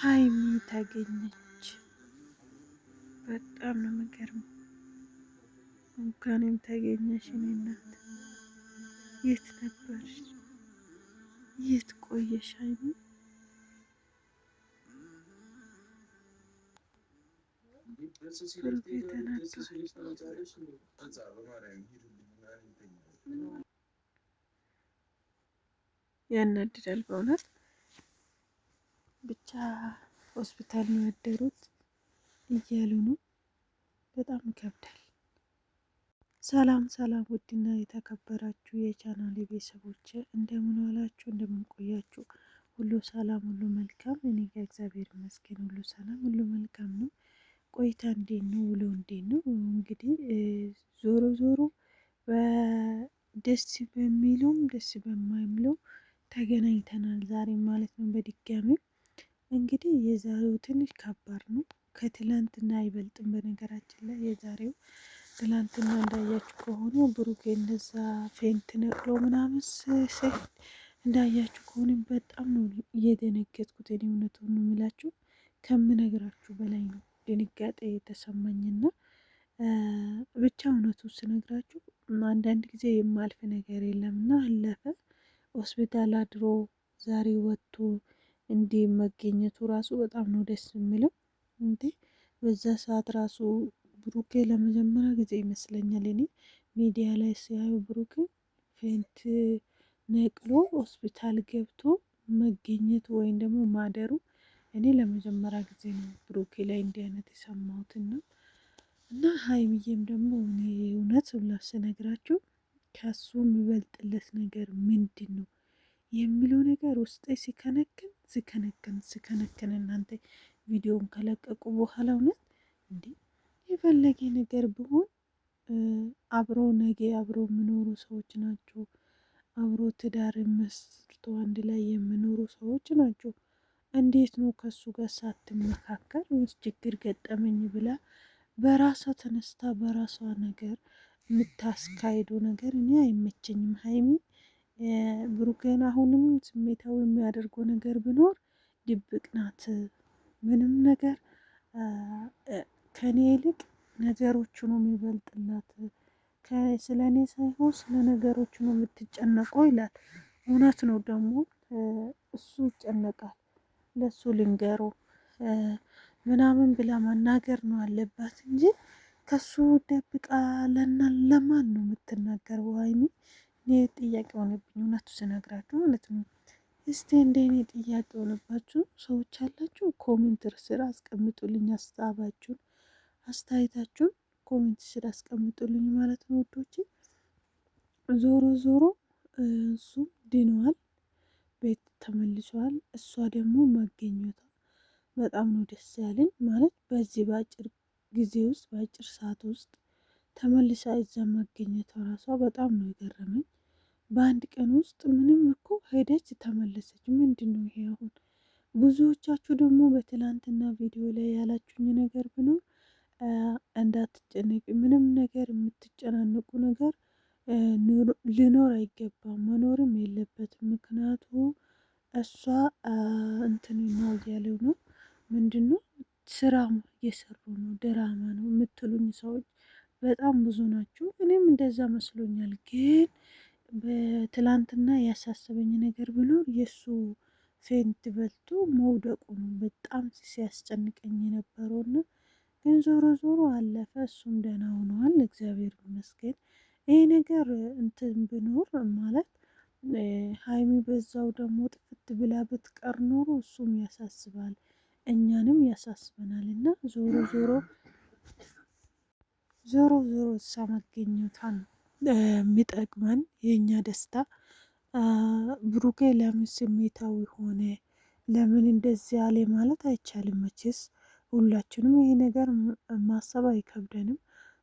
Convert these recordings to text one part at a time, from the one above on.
ሀይሚ ተገኘች። በጣም ነው የሚገርመው። እንኳንም ተገኘሽ የኔ እናት። የት ነበርሽ? የት ቆየሽ ሀይሚ? ብሩኬ ተናዷል። ያናድዳል በእውነት። ብቻ ሆስፒታል ነው ያደሩት እያሉ ነው። በጣም ይከብዳል። ሰላም ሰላም! ውድና የተከበራችሁ የቻናል ቤተሰቦች እንደምን ዋላችሁ? እንደምን ቆያችሁ? ሁሉ ሰላም፣ ሁሉ መልካም። እኔ ጋር እግዚአብሔር ይመስገን ሁሉ ሰላም፣ ሁሉ መልካም ነው። ቆይታ እንዴት ነው? ውሎ እንዴት ነው? እንግዲህ ዞሮ ዞሮ ደስ በሚሉም ደስ በማይምለው ተገናኝተናል ዛሬ ማለት ነው። በድጋሚ እንግዲህ የዛሬው ትንሽ ከባድ ነው። ከትላንትና አይበልጥም። በነገራችን ላይ የዛሬው ትላንትና እንዳያችሁ ከሆነ ብሩኬ እንደዛ ፌንት ነቅሎ ምናምን ስል እንዳያችሁ ከሆነ በጣም ነው እየደነገጥኩት። እኔ እውነቱን ነው የምላችሁ ከምነግራችሁ በላይ ነው ድንጋጤ የተሰማኝና ብቻ እውነቱ ስነግራችሁ አንዳንድ ጊዜ የማልፍ ነገር የለምና አለፈ። ሆስፒታል አድሮ ዛሬ ወጥቶ እንዲህ መገኘቱ ራሱ በጣም ነው ደስ የሚለው። እንዴ በዛ ሰዓት ራሱ ብሩኬ ለመጀመሪያ ጊዜ ይመስለኛል እኔ ሚዲያ ላይ ሲያዩ ብሩኬ ፌንት ነቅሎ ሆስፒታል ገብቶ መገኘቱ ወይም ደግሞ ማደሩ እኔ ለመጀመሪያ ጊዜ ነው ብሩኬ ላይ እንዲህ አይነት የሰማሁትና እና ሀይሚዬም ደግሞ እኔ እውነት ሁላ ስነግራችሁ ከሱ የሚበልጥለት ነገር ምንድን ነው የሚለው ነገር ውስጤ ሲከነክን እናንተ ቪዲዮን ከለቀቁ በኋላ እውነት እንዴ የፈለገ ነገር ቢሆን አብረው ነገ አብረው የሚኖሩ ሰዎች ናቸው። አብሮ ትዳር መስርቶ አንድ ላይ የሚኖሩ ሰዎች ናቸው። እንዴት ነው ከሱ ጋር ሳትመካከር ችግር ገጠመኝ ብላ በራሷ ተነስታ በራሷ ነገር የምታስካሂደው ነገር እኔ አይመቸኝም። ሀይሚ ብሩኬን አሁንም ስሜታዊ የሚያደርገው ነገር ቢኖር ድብቅ ናት። ምንም ነገር ከኔ ይልቅ ነገሮቹ ነው የሚበልጥላት። ስለ እኔ ሳይሆን ስለ ነገሮቹ ነው የምትጨነቀው ይላል። እውነት ነው ደግሞ እሱ ይጨነቃል። ለሱ ልንገረው ምናምን ብላ መናገር ነው አለባት እንጂ ከሱ ደብቃ ለማን ነው የምትናገረው? ሀይሚ እኔ ጥያቄ ሆነብኝ እውነቱ ስነግራችሁ ማለት ነው። እስቲ እንደ እኔ ጥያቄ ሆነባችሁ ሰዎች አላችሁ፣ ኮሜንት ስር አስቀምጡልኝ ሀሳባችሁን፣ አስተያየታችሁን ኮሜንት ስር አስቀምጡልኝ ማለት ነው ውዶቼ። ዞሮ ዞሮ እሱም ድነዋል፣ ቤት ተመልሷል። እሷ ደግሞ መገኘቷ በጣም ነው ደስ ያለኝ። ማለት በዚህ በአጭር ጊዜ ውስጥ በአጭር ሰዓት ውስጥ ተመልሳ እዛ መገኘቷ ራሷ በጣም ነው የገረመኝ። በአንድ ቀን ውስጥ ምንም እኮ ሄደች ተመለሰች። ምንድን ነው ይሄ? አሁን ብዙዎቻችሁ ደግሞ በትላንትና ቪዲዮ ላይ ያላችሁኝ ነገር ብኖር እንዳትጨነቂ፣ ምንም ነገር የምትጨናነቁ ነገር ሊኖር አይገባም፣ መኖርም የለበትም። ምክንያቱ እሷ እንትን ነው እያለው ነው። ምንድን ነው ስራ እየሰሩ ነው፣ ድራማ ነው የምትሉኝ ሰዎች በጣም ብዙ ናችሁ። እኔም እንደዛ መስሎኛል። ግን በትላንትና ያሳሰበኝ ነገር ብኖር የእሱ ፌንት በልቶ መውደቁ ነው በጣም ሲያስጨንቀኝ የነበረውና ግን ዞሮ ዞሮ አለፈ። እሱም ደህና ሆነዋል፣ እግዚአብሔር ይመስገን። ይሄ ነገር እንትን ብኖር ማለት ሀይሚ በዛው ደግሞ ጥፍት ብላ ብትቀር ኖሮ እሱም ያሳስባል፣ እኛንም ያሳስበናል። እና ዞሮ እሷ መገኘቷን የሚጠቅመን የእኛ ደስታ። ብሩኬ ለምን ስሜታዊ ሆነ፣ ለምን እንደዚህ ያለ ማለት አይቻልም መቼስ። ሁላችንም ይሄ ነገር ማሰብ አይከብደንም።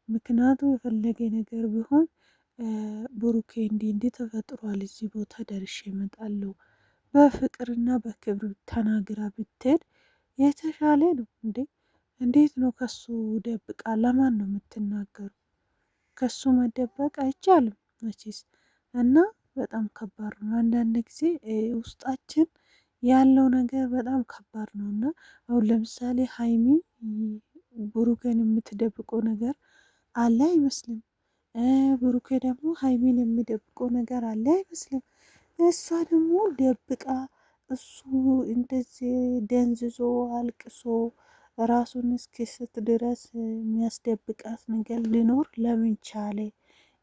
ምክንያቱ የፈለገ ነገር ቢሆን ብሩኬ እንዲህ ተፈጥሯል፣ እዚህ ቦታ ደርሼ እመጣለሁ በፍቅርና በክብር ተናግራ ብትሄድ የተሻለ ነው እንዴ። እንዴት ነው ከሱ ደብቃ ለማን ነው የምትናገሩ? ከሱ መደበቅ አይቻልም መቼስ። እና በጣም ከባድ ነው። አንዳንድ ጊዜ ውስጣችን ያለው ነገር በጣም ከባድ ነው። እና አሁን ለምሳሌ ሀይሚ ብሩኬን የምትደብቀው ነገር አለ አይመስልም። ብሩኬ ደግሞ ሀይሚን የሚደብቀው ነገር አለ አይመስልም። እሷ ደግሞ ደብቃ እሱ እንደዚህ ደንዝዞ አልቅሶ ራሱን እስኪስት ድረስ የሚያስደብቃት ነገር ሊኖር ለምን ቻለ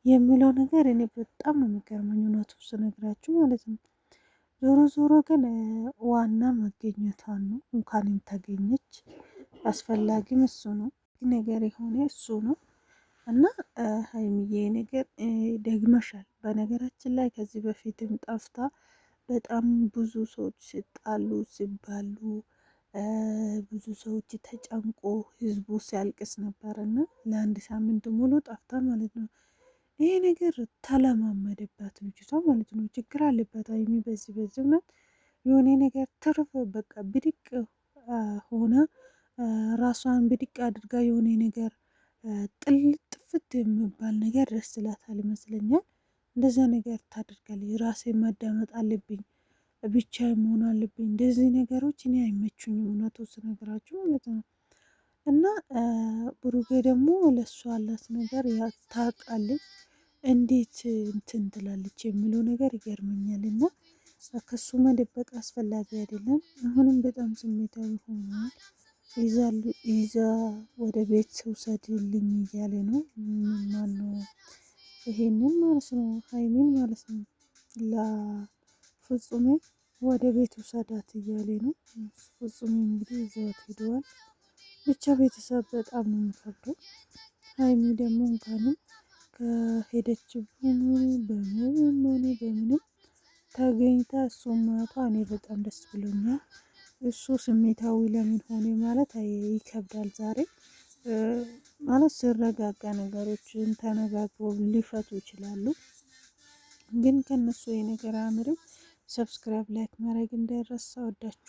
የሚለው ነገር እኔ በጣም ነው የሚገርመኝ፣ እውነቱ ስነግራችሁ ማለት ነው። ዞሮ ዞሮ ግን ዋና መገኘቷን ነው። እንኳንም ተገኘች፣ አስፈላጊም እሱ ነው ነገር የሆነ እሱ ነው። እና ሀይሚዬ ነገር ደግመሻል። በነገራችን ላይ ከዚህ በፊትም ጠፍታ በጣም ብዙ ሰዎች ሲጣሉ ሲባሉ ብዙ ሰዎች ተጨንቆ ህዝቡ ሲያልቅስ ነበር እና ለአንድ ሳምንት ሙሉ ጠፍታ ማለት ነው። ይሄ ነገር ተለማመደባት ልጅቷ ማለት ነው። ችግር አለባት ሀይሚ በዚህ እውነት የሆነ ነገር ትርፍ በቃ ብድቅ ሆነ ራሷን ብድቅ አድርጋ የሆነ ነገር ጥፍት የሚባል ነገር ደስ ይላታል ይመስለኛል። እንደዛ ነገር ታደርጋለች። ራሴን ማዳመጥ አለብኝ፣ ብቻ መሆን አለብኝ። እንደዚህ ነገሮች እኔ አይመቹኝም፣ እውነቱ ስነግራችሁ ማለት ነው። እና ብሩኬ ደግሞ ለእሱ አላት ነገር ታውቃለች፣ እንዴት እንትን ትላለች የሚለው ነገር ይገርመኛል። እና ከሱ መደበቅ አስፈላጊ አይደለም። አሁንም በጣም ስሜታዊ ሆኗል። ይዛ ወደ ቤት ውሰድልኝ እያለ ነው። ማነው ይሄንን ማለት ነው፣ ሀይሚን ማለት ነው። ለፍጹሜ ወደ ቤት ውሰዳት እያለ ነው። ፍጹሜ እንግዲህ ይዘዋት ሄደዋል። ብቻ ቤተሰብ በጣም ነው የሚከብደው። ሀይሚ ደግሞ እንኳንም ከሄደችብን በምንም ተገኝታ እሱን ማታ እኔ በጣም ደስ ብሎኛል። እሱ ስሜታዊ ለምን ሆነ ማለት ይከብዳል። ዛሬ ማለት ሲረጋጋ ነገሮችን ተነጋግረው ሊፈቱ ይችላሉ። ግን ከነሱ የነገር አያምርም። ሰብስክራይብ ላይክ ማድረግ እንዳይረሳ። ወዳችሁ